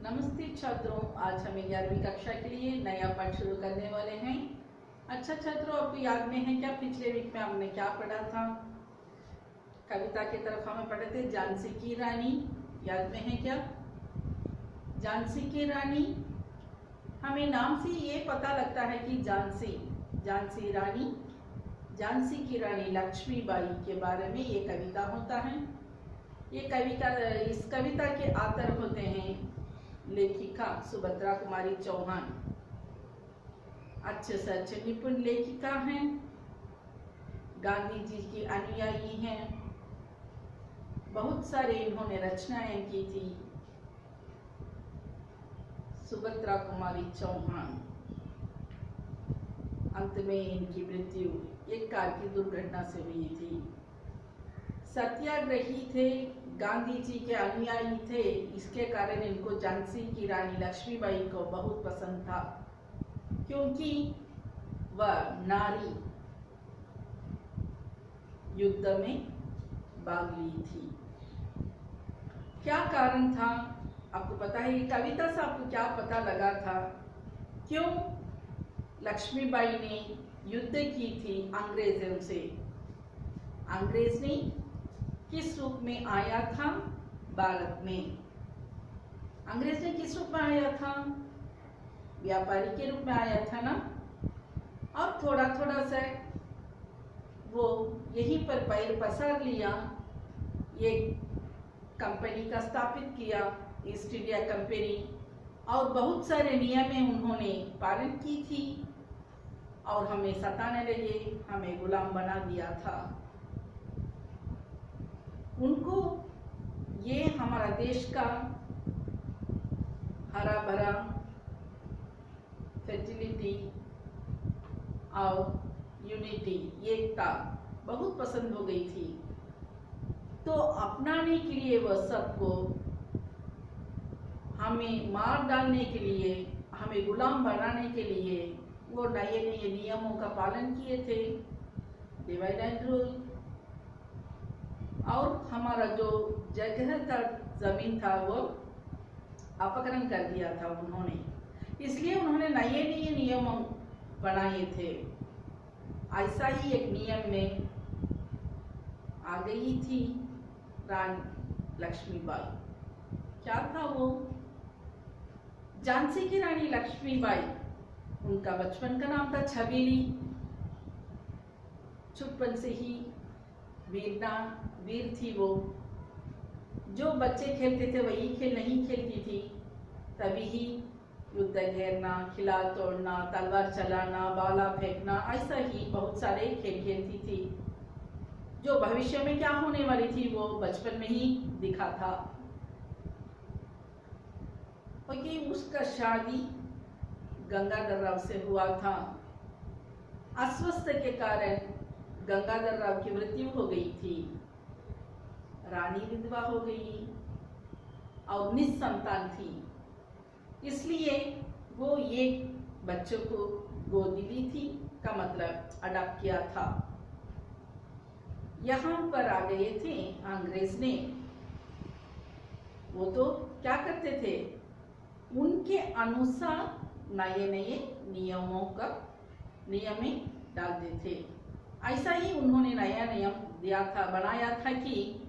नमस्ते छात्रों, आज हम 11वीं कक्षा के लिए नया पाठ शुरू करने वाले हैं। अच्छा छात्रों, आपको याद में है क्या पिछले वीक में हमने क्या पढ़ा था? कविता की तरफ हमें पढ़े थे झांसी की रानी। याद में है क्या? झांसी की रानी, हमें नाम से ये पता लगता है कि झांसी रानी, झांसी की रानी लक्ष्मीबाई के बारे में ये कविता होता है। इस कविता के आथर होते हैं लेखिका सुभद्रा कुमारी चौहान। अच्छे से अच्छे निपुण लेखिका हैं, गांधी जी की अनुयायी हैं, बहुत सारे इन्होंने रचनाएं की थी। सुभद्रा कुमारी चौहान, अंत में इनकी मृत्यु एक कार की दुर्घटना से हुई थी। सत्याग्रही थे, गांधी जी के अनुयायी थे, इसके कारण इनको झांसी की रानी लक्ष्मीबाई को बहुत पसंद था, क्योंकि वह नारी युद्ध में भाग ली थी। क्या कारण था आपको पता है? ये कविता से आपको क्या पता लगा था? क्यों लक्ष्मीबाई ने युद्ध की थी अंग्रेजों से? अंग्रेज ने किस रूप में आया था भारत में? अंग्रेज ने किस रूप में आया था? व्यापारी के रूप में आया था ना। और थोड़ा थोड़ा सा वो यहीं पर पैर पसार लिया, एक कंपनी का स्थापित किया, ईस्ट इंडिया कंपनी, और बहुत सारे नियमें उन्होंने पालन की थी और हमें सताने लगे, हमें गुलाम बना दिया था। उनको ये हमारा देश का हरा भरा फर्टिलिटी और यूनिटी, एकता बहुत पसंद हो गई थी। तो अपनाने के लिए वह सबको हमें मार डालने के लिए, हमें गुलाम बनाने के लिए वो नए नए नियमों का पालन किए थे, डिवाइड एंड रूल। और हमारा जो जगह था, जमीन था, वो अपकरण कर दिया था उन्होंने, इसलिए उन्होंने नए नए नियम बनाए थे। ऐसा ही एक नियम में आ गई थी रानी लक्ष्मीबाई। क्या था वो? झांसी की रानी लक्ष्मीबाई, उनका बचपन का नाम था छबीली। छुटपन से ही वीर थी वो। जो बच्चे खेलते थे वही खेल नहीं खेलती थी। तभी ही युद्ध घेरना, खिला तोड़ना, तलवार चलाना, भाला फेंकना, ऐसा ही बहुत सारे खेल खेलती थी। जो भविष्य में क्या होने वाली थी वो बचपन में ही दिखा था। क्योंकि उसका शादी गंगाधर राव से हुआ था। अस्वस्थ के कारण गंगाधर राव की मृत्यु हो गई थी। रानी विधवा हो गई और निसंतान थी, इसलिए वो एक बच्चों को गोदी ली थी, का मतलब अडॉप्ट किया था। यहाँ पर आ गए थे अंग्रेज ने। वो तो क्या करते थे, उनके अनुसार नए नए नियम में डालते थे। ऐसा ही उन्होंने नया नियम दिया था, बनाया था कि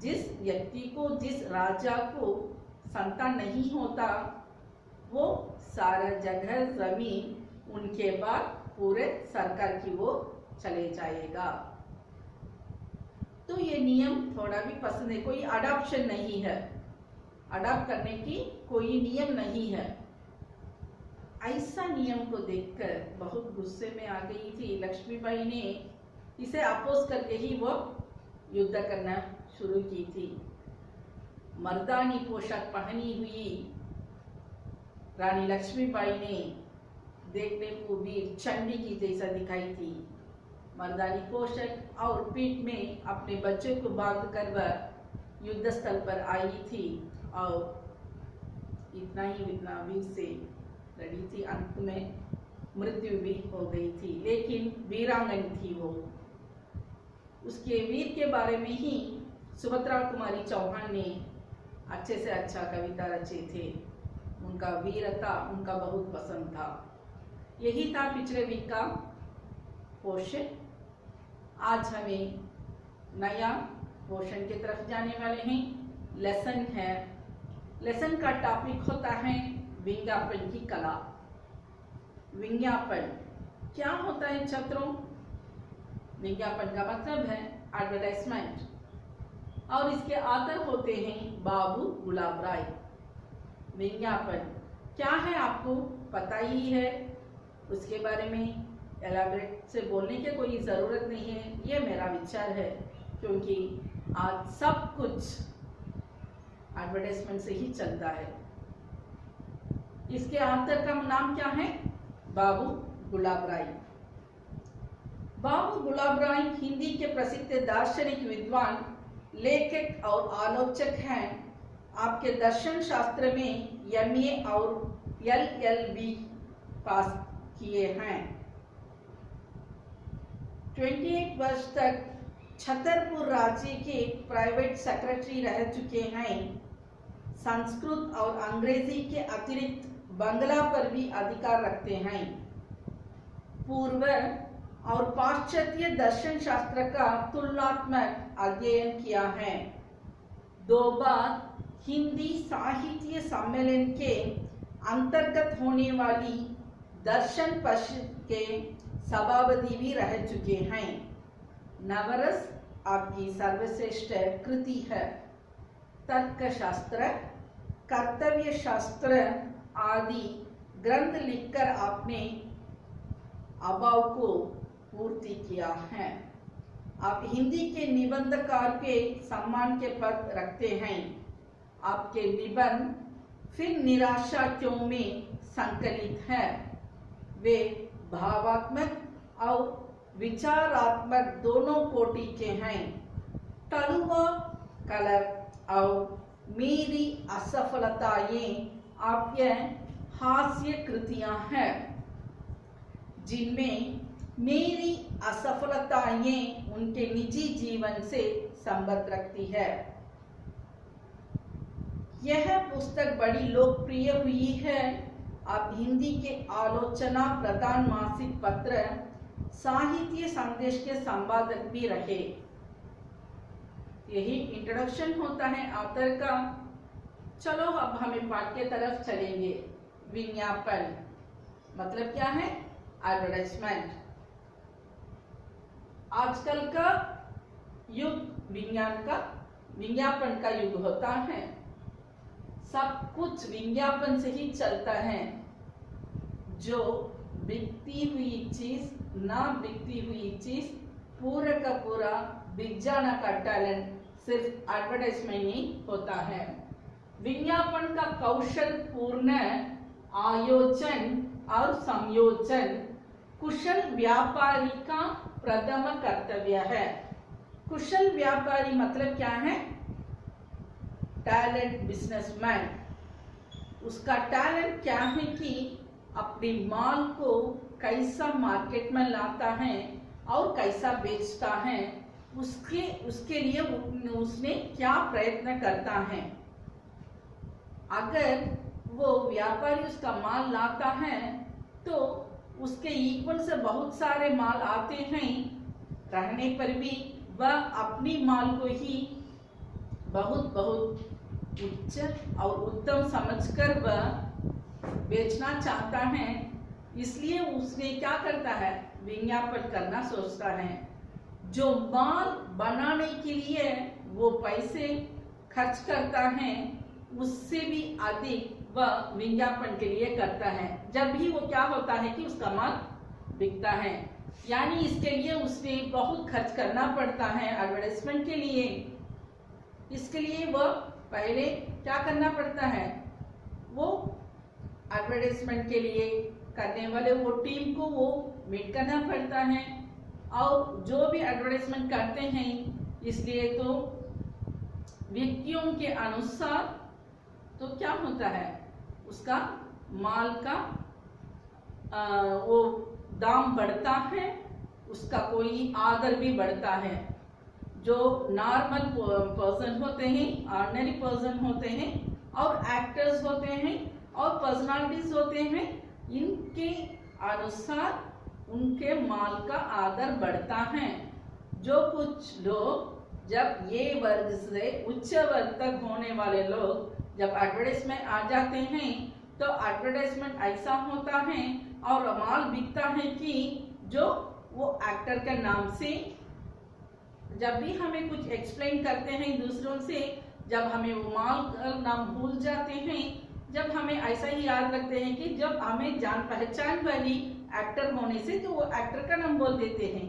जिस व्यक्ति को, जिस राजा को संतान नहीं होता, वो सारा जगह जमीन उनके बाद पूरे सरकार की वो चले जाएगा। तो ये नियम थोड़ा भी पसंद है। कोई अडॉप्शन नहीं है, अडॉप्ट करने की कोई नियम नहीं है। ऐसा नियम को देखकर बहुत गुस्से में आ गई थी लक्ष्मीबाई ने। इसे अपोज करके ही वो युद्ध करना शुरू की थी। मर्दानी पोशाक पहनी हुई रानी लक्ष्मीबाई ने देखने को वीर चंडी की जैसा दिखाई थी। मर्दानी पोशाक और पीठ में अपने बच्चे को बांध कर वह युद्ध स्थल पर आई थी और इतना वीर से लड़ी थी। अंत में मृत्यु भी हो गई थी, लेकिन वीरांगन थी वो। उसके वीर के बारे में ही सुभद्रा कुमारी चौहान ने अच्छे से अच्छा कविता रचे थे, उनका वीरता उनका बहुत पसंद था। यही था पिछले वीक का पोर्शन। आज हमें नया पोर्शन की तरफ जाने वाले हैं। लेसन है, लेसन का टॉपिक होता है विज्ञापन की कला। विज्ञापन क्या होता है छात्रों? विज्ञापन का मतलब है एडवर्टाइजमेंट, और इसके आथर होते हैं बाबू गुलाब राय। विज्ञापन क्या है आपको पता ही है, उसके बारे में एलाबरेट से बोलने की कोई ज़रूरत नहीं है, ये मेरा विचार है, क्योंकि आज सब कुछ एडवर्टाइजमेंट से ही चलता है। इसके आथर का नाम क्या है? बाबू गुलाब राय। बाबू गुलाब राय हिंदी के प्रसिद्ध दार्शनिक विद्वान, लेखक और आलोचक हैं। आपके दर्शन शास्त्र में MA और LLB पास किए हैं। 28 वर्ष तक छतरपुर राज्य के प्राइवेट सेक्रेटरी रह चुके हैं। संस्कृत और अंग्रेजी के अतिरिक्त बांग्ला पर भी अधिकार रखते हैं। पूर्व और पाश्चात्य दर्शन शास्त्र का तुलनात्मक अध्ययन किया है। 2 बार हिंदी साहित्य सम्मेलन के अंतर्गत होने वाली दर्शन परिषद के सभापति भी रह चुके हैं। नवरस आपकी सर्वश्रेष्ठ कृति है। तर्कशास्त्र, कर्तव्य शास्त्र आदि ग्रंथ लिखकर आपने अभाव को पूर्ति किया है। आप हिंदी के निबंधकार के सम्मान के पद रखते हैं। आपके निबंध फिर निराशा क्यों में संकलित है। वे भावात्मक और विचारात्मक दोनों कोटि के हैं। तलुआ कलर और मेरी असफलताएं आपके हास्य कृतियां हैं, जिनमें मेरी असफलताएं उनके निजी जीवन से संबंध रखती है। यह पुस्तक बड़ी लोकप्रिय हुई है। आप हिंदी के आलोचना प्रधान मासिक पत्र साहित्य संदेश के संपादक भी रहे। यही इंट्रोडक्शन होता है ऑथर का। चलो अब हमें पाठ के तरफ चलेंगे। विज्ञापन मतलब क्या है? एडवर्टाइजमेंट। आजकल का युग विज्ञापन का युग होता है। सब कुछ विज्ञापन से ही चलता है। जो बिकती हुई चीज, ना बिकती हुई चीज, पूरा का पूरा बिक जाना का टैलेंट सिर्फ एडवर्टाइजमेंट ही होता है। विज्ञापन का कौशल पूर्ण आयोजन और संयोजन कुशल व्यापारी का प्रथम कर्तव्य है। कुशल व्यापारी मतलब क्या है? Talent businessman. उसका टैलेंट क्या है कि अपने माल को कैसा मार्केट में लाता है और कैसा बेचता है, उसके लिए उसने क्या प्रयत्न करता है। अगर वो व्यापारी उसका माल लाता है तो उसके इक्वल से बहुत सारे माल आते हैं, रहने पर भी वह अपनी माल को ही बहुत उच्च और उत्तम समझकर वह बेचना चाहता है। इसलिए उसने क्या करता है? विज्ञापन करना सोचता है। जो माल बनाने के लिए वो पैसे खर्च करता है, उससे भी अधिक वह विज्ञापन के लिए करता है। जब भी वो क्या होता है कि उसका माल बिकता है, यानी इसके लिए उसने बहुत खर्च करना पड़ता है एडवर्टाइजमेंट के लिए। इसके लिए वह पहले क्या करना पड़ता है? वो एडवर्टाइजमेंट के लिए करने वाले वो टीम को वो मीट करना पड़ता है, और जो भी एडवर्टाइजमेंट करते हैं इसलिए तो व्यक्तियों के अनुसार तो क्या होता है, उसका माल का वो दाम बढ़ता है, उसका कोई आदर भी बढ़ता है। जो नॉर्मल पर्सन होते हैं, ऑर्डिनरी पर्सन होते हैं, और एक्टर्स होते हैं और पर्सनालिटीज होते हैं, इनके अनुसार उनके माल का आदर बढ़ता है। जो कुछ लोग जब ये वर्ग से उच्च वर्ग तक होने वाले लोग जब एडवर्टाइजमेंट आ जाते हैं तो एडवर्टाइजमेंट ऐसा होता है और माल बिकता है कि जो वो एक्टर के नाम से, जब भी हमें कुछ एक्सप्लेन करते हैं दूसरों से, जब हमें वो माल का नाम भूल जाते हैं, जब हमें ऐसा ही याद रखते हैं कि जब हमें जान पहचान वाली एक्टर होने से तो वो एक्टर का नाम बोल देते हैं,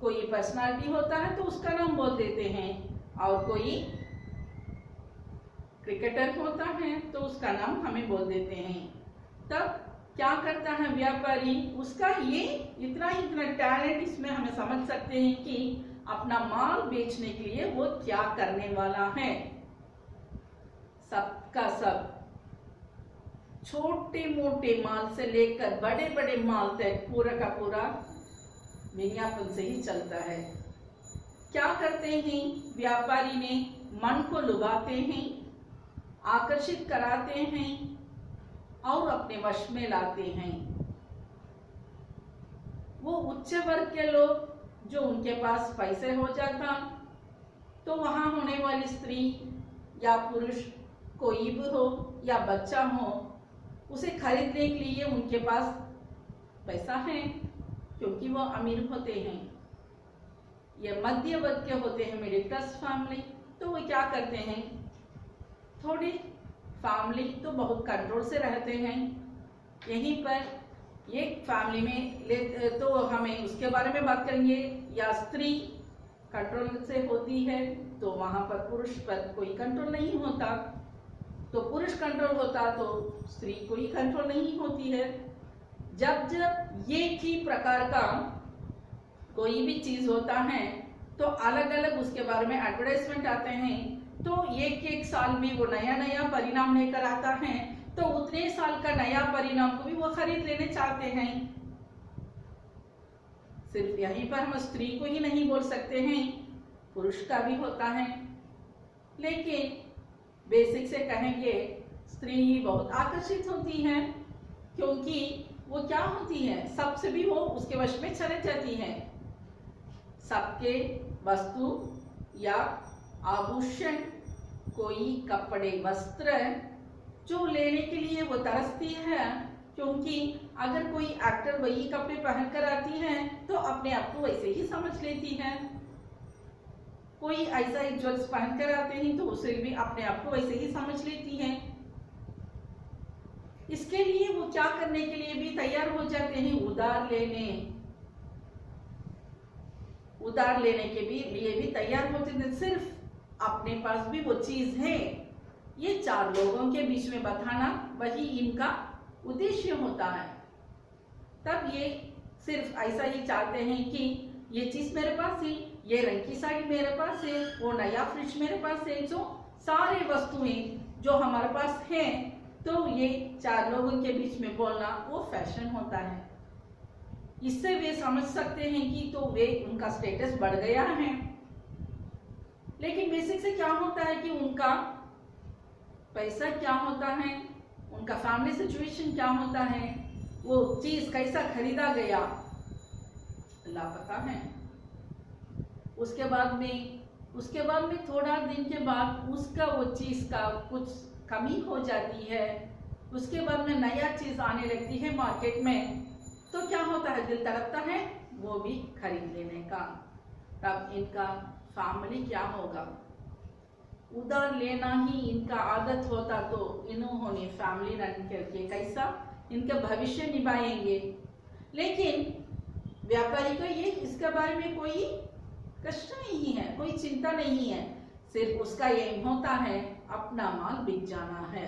कोई पर्सनालिटी होता है तो उसका नाम बोल देते हैं, और कोई क्रिकेटर होता है तो उसका नाम हमें बोल देते हैं। तब क्या करता है व्यापारी, उसका ये इतना टैलेंट इसमें हमें समझ सकते हैं कि अपना माल बेचने के लिए वो क्या करने वाला है। सबका सब छोटे मोटे माल से लेकर बड़े बड़े माल तक पूरा का पूरा विज्ञापन से ही चलता है। क्या करते हैं व्यापारी ने, मन को लुभाते हैं, आकर्षित कराते हैं और अपने वश में लाते हैं। वो उच्च वर्ग के लोग जो उनके पास पैसे हो जाता तो वहां होने वाली स्त्री या पुरुष कोई भी हो या बच्चा हो, उसे खरीदने के लिए उनके पास पैसा है क्योंकि वो अमीर होते हैं। ये मध्य वर्ग के होते हैं, मिडिल क्लास फैमिली, तो वो क्या करते हैं, थोड़ी फैमिली तो बहुत कंट्रोल से रहते हैं। यहीं पर एक फैमिली में तो हमें उसके बारे में बात करेंगे, या स्त्री कंट्रोल से होती है तो वहां पर पुरुष पर कोई कंट्रोल नहीं होता, तो पुरुष कंट्रोल होता तो स्त्री कोई कंट्रोल नहीं होती है। जब जब एक ही प्रकार का कोई भी चीज होता है तो अलग अलग उसके बारे में एडवर्टाइजमेंट आते हैं, तो एक एक साल में वो नया नया परिणाम लेकर आता है, तो उतने साल का नया परिणाम को भी वो खरीद लेने चाहते हैं। सिर्फ यहीं पर हम स्त्री को ही नहीं बोल सकते हैं, पुरुष का भी होता है, लेकिन बेसिक से कहेंगे स्त्री ही बहुत आकर्षित होती है क्योंकि वो क्या होती है, सबसे भी वो उसके वश में चले जाती है। सबके वस्तु या आभूषण, कोई कपड़े वस्त्र जो लेने के लिए वो तरसती है, क्योंकि अगर कोई एक्टर वही कपड़े पहनकर आती है तो अपने आप को वैसे ही समझ लेती है। कोई ऐसा ही ज्वेल्स पहनकर आते हैं तो उसे भी अपने आप को वैसे ही समझ लेती है। इसके लिए वो क्या करने के लिए भी तैयार हो जाते हैं, उधार लेने के लिए भी तैयार होते हैं। सिर्फ अपने पास भी वो चीज है, ये चार लोगों के बीच में बताना वही इनका उद्देश्य होता है। तब ये सिर्फ ऐसा ही चाहते हैं कि ये चीज मेरे पास है, ये रंग की साड़ी मेरे पास है, वो नया फ्रिज मेरे पास है, जो सारे वस्तुएं जो हमारे पास हैं, तो ये चार लोगों के बीच में बोलना वो फैशन होता है। इससे वे समझ सकते हैं कि तो वे उनका स्टेटस बढ़ गया है। लेकिन बेसिक से क्या होता है कि उनका पैसा क्या होता है, उनका फैमिली सिचुएशन क्या होता है, वो चीज कैसा खरीदा गया लापता है। उसके बाद में थोड़ा दिन के बाद उसका वो चीज का कुछ कमी हो जाती है, उसके बाद में नया चीज आने लगती है मार्केट में, तो क्या होता है, दिल तड़पता है वो भी खरीद लेने का। तब इनका फैमिली क्या होगा, उधार लेना ही इनका आदत होता तो इन्होंने फैमिली रन करके कैसा इनका भविष्य निभाएंगे। लेकिन व्यापारी को ये इसके बारे में कोई कष्ट नहीं है, कोई चिंता नहीं है, सिर्फ उसका एम होता है अपना माल बिक जाना है।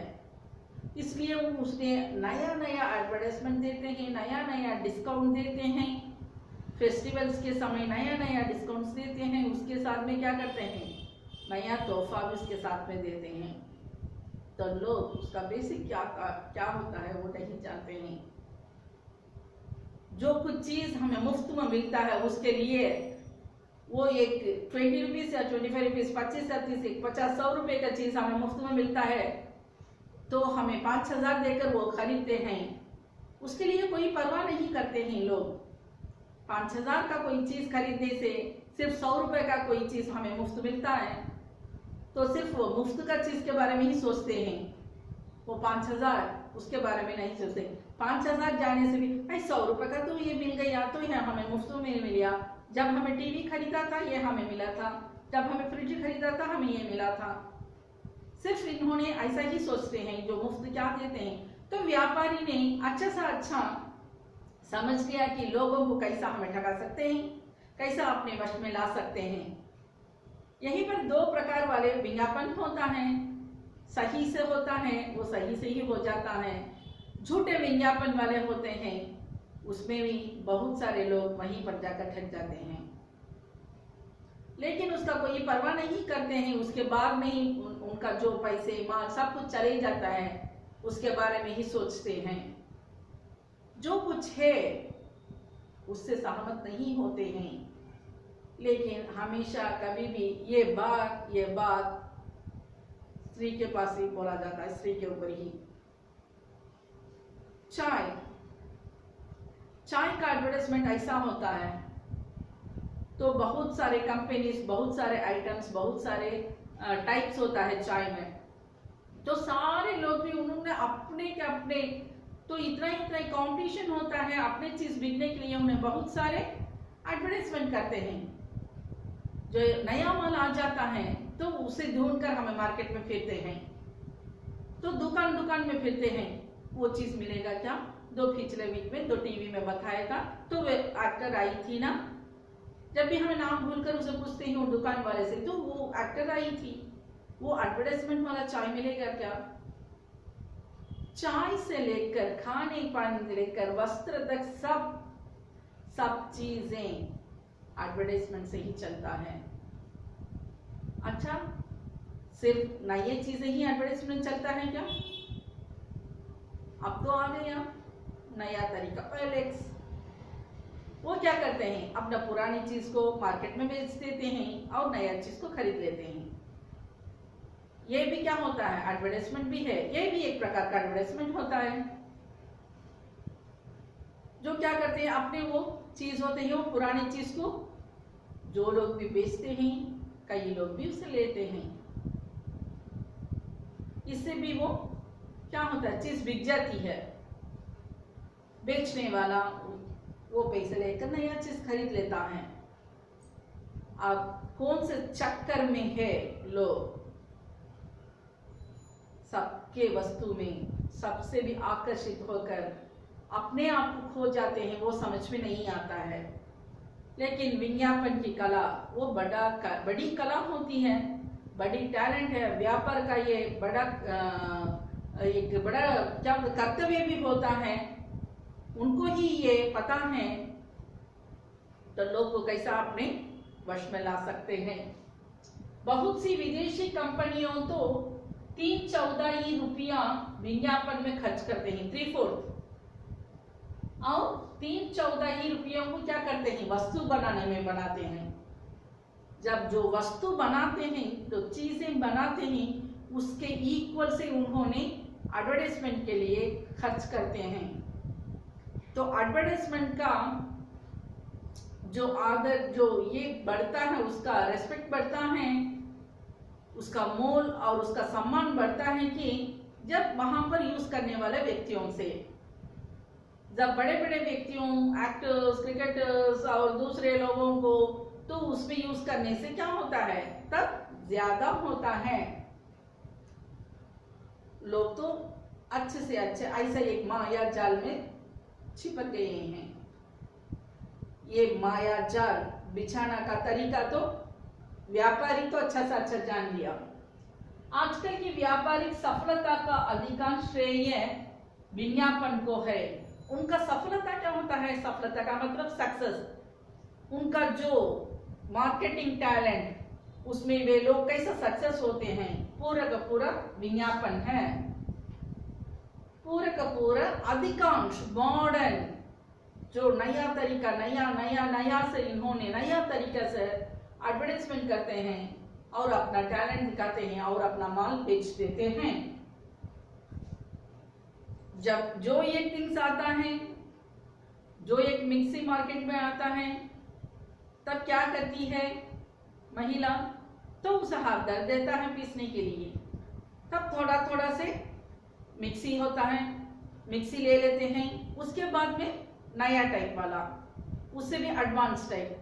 इसलिए वो उसने नया नया एडवर्टाइजमेंट देते हैं, नया नया डिस्काउंट देते हैं, फेस्टिवल्स के समय नया नया डिस्काउंट्स देते हैं। उसके साथ में क्या करते हैं, नया तोहफा भी उसके साथ में देते हैं। तो लोग उसका बेसिक क्या होता है वो नहीं जानते हैं। जो कुछ चीज हमें मुफ्त में मिलता है उसके लिए वो एक 20 रुपीज या 25 रुपीज 25 या 30 50 100 रुपए का चीज हमें मुफ्त में मिलता है तो हमें 5,000 देकर वो खरीदते हैं। उसके लिए कोई परवाह नहीं करते हैं लोग। 5,000 का कोई चीज खरीदने से सिर्फ 100 रुपए का कोई चीज हमें मुफ्त मिलता है तो सिर्फ वो मुफ्त का चीज के बारे में ही सोचते हैं। वो 5,000 उसके बारे में नहीं सोचते। 5,000 जाने से भी भाई 100 रुपए का तो ये मिल गया तो ये हमें मुफ्त में मिला। जब हमें टीवी खरीदा था ये हमें मिला था, जब हमें फ्रिज खरीदा था हमें ये मिला था। सिर्फ इन्होंने ऐसा ही सोचते हैं जो मुफ्त क्या देते हैं। तो व्यापारी ने अच्छा सा अच्छा समझ लिया कि लोगों को कैसा हमें ठगा सकते हैं, कैसा अपने वश में ला सकते हैं। यहीं पर 2 प्रकार वाले विज्ञापन होता है। सही से होता है वो सही से ही हो जाता है, झूठे विज्ञापन वाले होते हैं उसमें भी बहुत सारे लोग वहीं पर जाकर ठग जाते हैं। लेकिन उसका कोई परवाह नहीं करते हैं। उसके बाद में ही उनका जो पैसे माल सब कुछ चले जाता है उसके बारे में ही सोचते हैं। जो कुछ है उससे सहमत नहीं होते हैं। लेकिन हमेशा कभी भी ये बात स्त्री के पास ही बोला जाता है, स्त्री के ऊपर ही। चाय का एडवर्टाइजमेंट ऐसा होता है तो बहुत सारे कंपनीज, बहुत सारे आइटम्स, बहुत सारे टाइप्स होता है चाय में। तो सारे लोग भी उन्होंने अपने के अपने तो इतना कंपटीशन होता है अपने चीज बिकने के लिए। उन्हें बहुत सारे एडवर्टाइजमेंट करते हैं। जो नया माल आ जाता है तो उसे ढूंढकर हमें मार्केट में फिरते हैं, तो दुकान में फिरते हैं। वो चीज मिलेगा क्या? 2 पिछले वीक में 2 टीवी में बताया था तो वे एक्टर आई थी ना, जब भी हमें नाम भूलकर उसे पूछते हैं वो दुकान वाले से तो वो एक्टर आई थी। वो एडवर्टाइजमेंट वाला चाय मिलेगा क्या? चाय से लेकर खाने पानी से लेकर वस्त्र तक सब चीजें एडवर्टाइजमेंट से ही चलता है। अच्छा, सिर्फ नई चीजें ही एडवर्टाइजमेंट चलता है क्या? अब तो आ गया नया तरीका OLX। वो क्या करते हैं, अपना पुरानी चीज को मार्केट में बेच देते हैं और नया चीज को खरीद लेते हैं। ये भी क्या होता है, एडवर्टाइजमेंट भी है। ये भी एक प्रकार का एडवर्टाइजमेंट होता है। जो क्या करते हैं, अपने वो चीज होते हैं वो पुरानी चीज को जो लोग भी बेचते हैं, कई लोग भी उसे लेते हैं। इससे भी वो क्या होता है, चीज बिक जाती है। बेचने वाला वो पैसे लेकर नया चीज खरीद लेता है। अब कौन से चक्कर में है लोग, सबके वस्तु में सबसे भी आकर्षित होकर अपने आप को खो जाते हैं, वो समझ में नहीं आता है। लेकिन विज्ञापन की कला वो बड़ी कला होती है, बड़ी टैलेंट है। व्यापार का ये एक बड़ा क्या कर्तव्य भी होता है। उनको ही ये पता है तो लोग को कैसा अपने वश में ला सकते हैं। बहुत सी विदेशी कंपनियों तो 3/14 रुपया विज्ञापन में खर्च करते हैं, 3/4, और 3/14 रुपयों को क्या करते हैं, वस्तु बनाने में बनाते हैं। जब जो वस्तु बनाते हैं, जो चीजें बनाते हैं, उसके इक्वल से उन्होंने एडवर्टाइजमेंट के लिए खर्च करते हैं। तो एडवर्टाइजमेंट का जो आदर जो ये बढ़ता है, उसका रेस्पेक्ट बढ़ता है, उसका मोल और उसका सम्मान बढ़ता है कि जब वहां पर यूज करने वाले व्यक्तियों से, जब बड़े बड़े व्यक्तियों, एक्टर्स, क्रिकेटर्स और दूसरे लोगों को तो उसमें यूज करने से क्या होता है, तब ज्यादा होता है। लोग तो अच्छे से अच्छे ऐसा एक माया जाल में चिपक गए हैं। ये माया जाल बिछाना का तरीका तो व्यापारी तो अच्छा से अच्छा जान लिया। आजकल की व्यापारिक सफलता का अधिकांश श्रेय विज्ञापन को है। उनका सफलता क्या होता है, सफलता का मतलब सक्सेस। उनका जो मार्केटिंग टैलेंट, उसमें वे लोग कैसे सक्सेस होते हैं, पूरा का पूरा विज्ञापन है। पूरा का पूरा अधिकांश मॉडर्न जो नया तरीका, नया से इन्होंने नया तरीका से एडवर्टाइजमेंट करते हैं और अपना टैलेंट दिखाते हैं और अपना माल बेच देते हैं। जब जो एक थिंग्स आता है, जो एक मिक्सी मार्केट में आता है, तब क्या करती है महिला, तो उसे हाथ दर्द देता है पीसने के लिए। तब थोड़ा थोड़ा से मिक्सी होता है, मिक्सी ले लेते हैं। उसके बाद में नया टाइप वाला, उससे भी एडवांस टाइप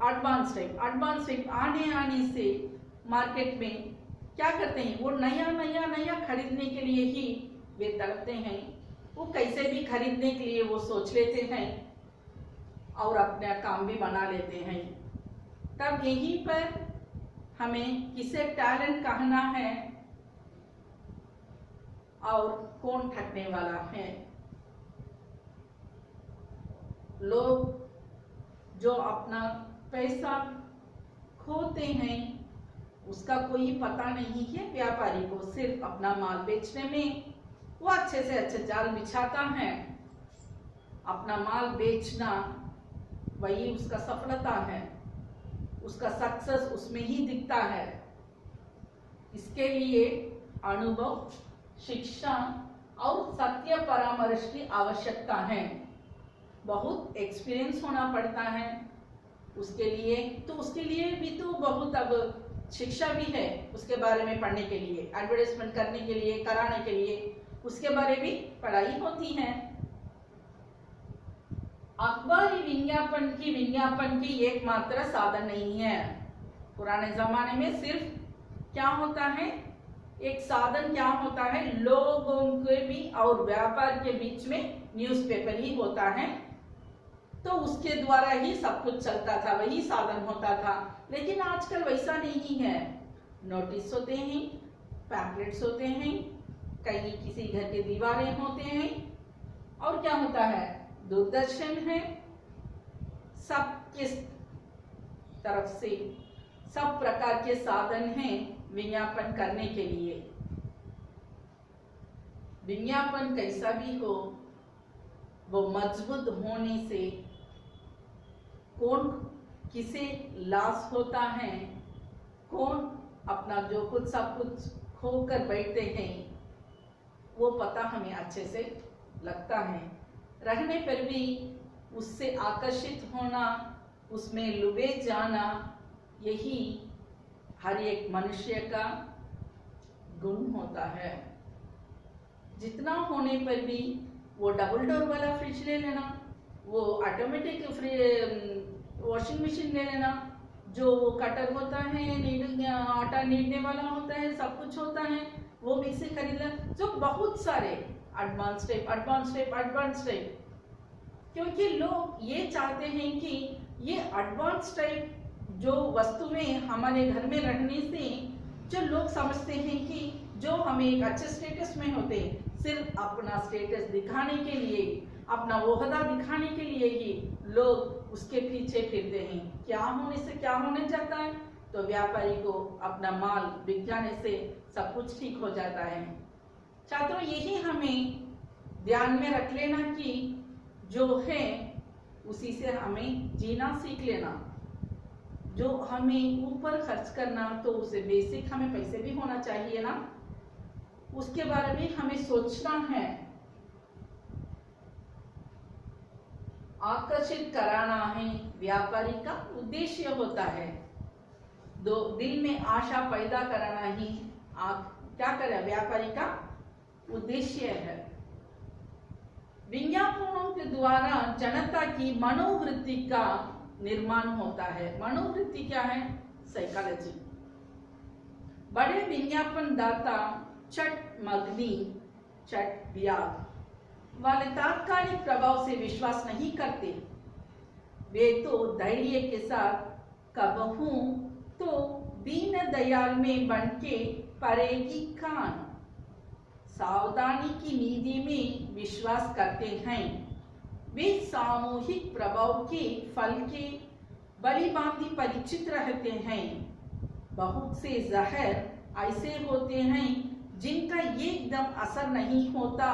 आने से मार्केट में क्या करते हैं, वो नया खरीदने के लिए ही वे तड़पते हैं। वो कैसे भी खरीदने के लिए वो सोच लेते हैं और अपना काम भी बना लेते हैं। तब यहीं पर हमें किसे टैलेंट कहना है और कौन ठगने वाला है। लोग जो अपना पैसा खोते हैं उसका कोई पता नहीं है व्यापारी को। सिर्फ अपना माल बेचने में वो अच्छे से अच्छे जाल बिछाता है। अपना माल बेचना वही उसका सफलता है, उसका सक्सेस उसमें ही दिखता है। इसके लिए अनुभव, शिक्षा और सत्य परामर्श की आवश्यकता है। बहुत एक्सपीरियंस होना पड़ता है उसके लिए। तो उसके लिए भी तो बहुत अब शिक्षा भी है उसके बारे में पढ़ने के लिए, एडवर्टाइजमेंट करने के लिए, कराने के लिए उसके बारे में पढ़ाई होती है। अखबारी विज्ञापन की एकमात्र साधन नहीं है। पुराने जमाने में सिर्फ क्या होता है, एक साधन क्या होता है, लोगों के भी और व्यापार के बीच में न्यूज़पेपर ही होता है। तो उसके द्वारा ही सब कुछ चलता था, वही साधन होता था। लेकिन आजकल वैसा नहीं है। नोटिस होते हैं, पैम्पलेट्स होते हैं, कहीं किसी घर के दीवारें होते हैं, और क्या होता है, दूरदर्शन है। सब किस तरफ से सब प्रकार के साधन हैं विज्ञापन करने के लिए। विज्ञापन कैसा भी हो, वो मजबूत होने से कौन किसे लॉस होता है, कौन अपना जो कुछ सब कुछ खोकर बैठते हैं, वो पता हमें अच्छे से लगता है। रहने पर भी उससे आकर्षित होना, उसमें लुभे जाना, यही हर एक मनुष्य का गुण होता है। जितना होने पर भी वो डबल डोर वाला फ्रिज ले लेना, वो ऑटोमेटिक वॉशिंग मशीन ले लेना, जो वो कटर होता है, आटा नीडने वाला होता है, सब कुछ होता है, वो मिक्सी खरीद लेना। जो बहुत सारे एडवांस टाइप, क्योंकि लोग ये चाहते हैं कि ये एडवांस टाइप जो वस्तुएं हमारे घर में रहने से जो लोग समझते हैं कि जो हमें एक अच्छे स्टेटस में होते हैं, सिर्फ अपना स्टेटस दिखाने के लिए, अपना ओहदा दिखाने के लिए ही लोग उसके पीछे फिरते हैं। क्या होने से क्या होने जाता है, तो व्यापारी को अपना माल बिक जाने से सब कुछ ठीक हो जाता है। छात्रों, यही हमें ध्यान में रख लेना कि जो है उसी से हमें जीना सीख लेना। जो हमें ऊपर खर्च करना, तो उसे बेसिक हमें पैसे भी होना चाहिए ना, उसके बारे में हमें सोचना है। आकर्षित कराना है व्यापारी का उद्देश्य होता है। दिल में आशा पैदा कराना ही क्या करे व्यापारी का उद्देश्य है। विज्ञापनों के द्वारा जनता की मनोवृत्ति का निर्माण होता है। मनोवृत्ति क्या है, साइकोलॉजी। बड़े विज्ञापन दाता चट मगनी चट ब्याज वाले तात्कालिक प्रभाव से विश्वास नहीं करते। वे तो धैर्य के साथ कबहू तो दीन दयाल में बनके परेगी कान, सावधानी की नीति में विश्वास करते हैं। वे सामूहिक प्रभाव के फल के बड़ी भांति परिचित रहते हैं। बहुत से जहर ऐसे होते हैं जिनका एकदम असर नहीं होता,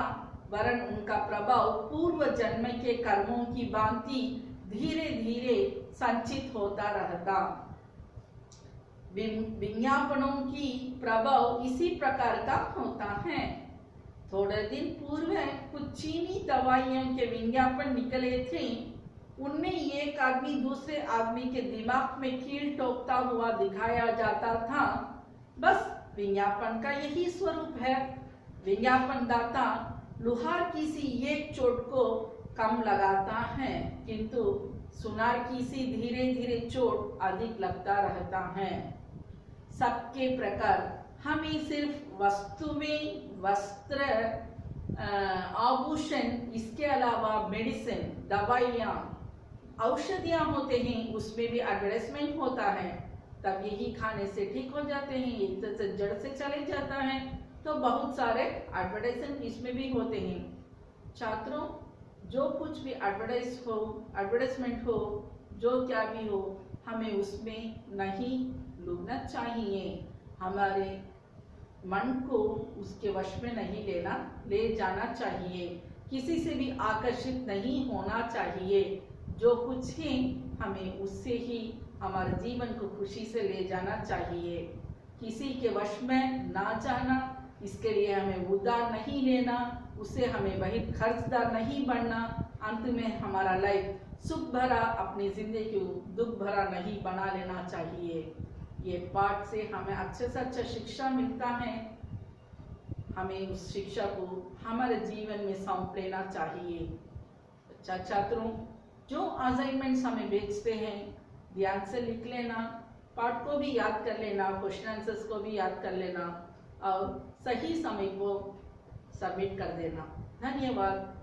वरन उनका प्रभाव पूर्व जन्म के कर्मों की भांति धीरे धीरे संचित होता रहता। विज्ञापनों की प्रभाव इसी प्रकार का होता है। थोड़े दिन पूर्व कुछ चीनी दवाइयों के विज्ञापन निकले थे। उनमें एक आदमी दूसरे आदमी के दिमाग में कील ठोकता हुआ दिखाया जाता था। बस विज्ञापन का यही स्वरूप है। विज्ञापनदाता लोहार की सी एक चोट को कम लगाता है, किंतु सुनार की सी धीरे धीरे चोट अधिक लगता रहता है। सबके प्रकार हमें सिर्फ वस्तुएं, वस्त्र, आभूषण, इसके अलावा मेडिसिन, दवाइयाँ, औषधियाँ होते हैं, उसमें भी एडवर्टाइजमेंट होता है। तब यही खाने से ठीक हो जाते हैं, ये से जड़ से चले जाता है। तो बहुत सारे एडवर्टाइजमेंट इसमें भी होते हैं। छात्रों, जो कुछ भी एडवर्टाइजमेंट हो, जो क्या भी हो, हमें उसमें नहीं डूबना चाहिए। हमारे मन को उसके वश में नहीं ले जाना चाहिए। किसी से भी आकर्षित नहीं होना चाहिए। जो कुछ है हमें उससे ही हमारे जीवन को खुशी से ले जाना चाहिए। किसी के वश में ना जाना, इसके लिए हमें उधार नहीं लेना, उससे हमें बहुत खर्चदार नहीं बनना। अंत में हमारा लाइफ सुख भरा, अपनी जिंदगी को दुख भरा नहीं बना लेना चाहिए। ये पाठ से हमें अच्छे से अच्छा शिक्षा मिलता है। हमें उस शिक्षा को हमारे जीवन में सौंप लेना चाहिए। अच्छा छात्रों, जो असाइनमेंट्स हमें भेजते हैं ध्यान से लिख लेना, पाठ को भी याद कर लेना, क्वेश्चन आंसर्स को भी याद कर लेना और सही समय को सबमिट कर देना। धन्यवाद।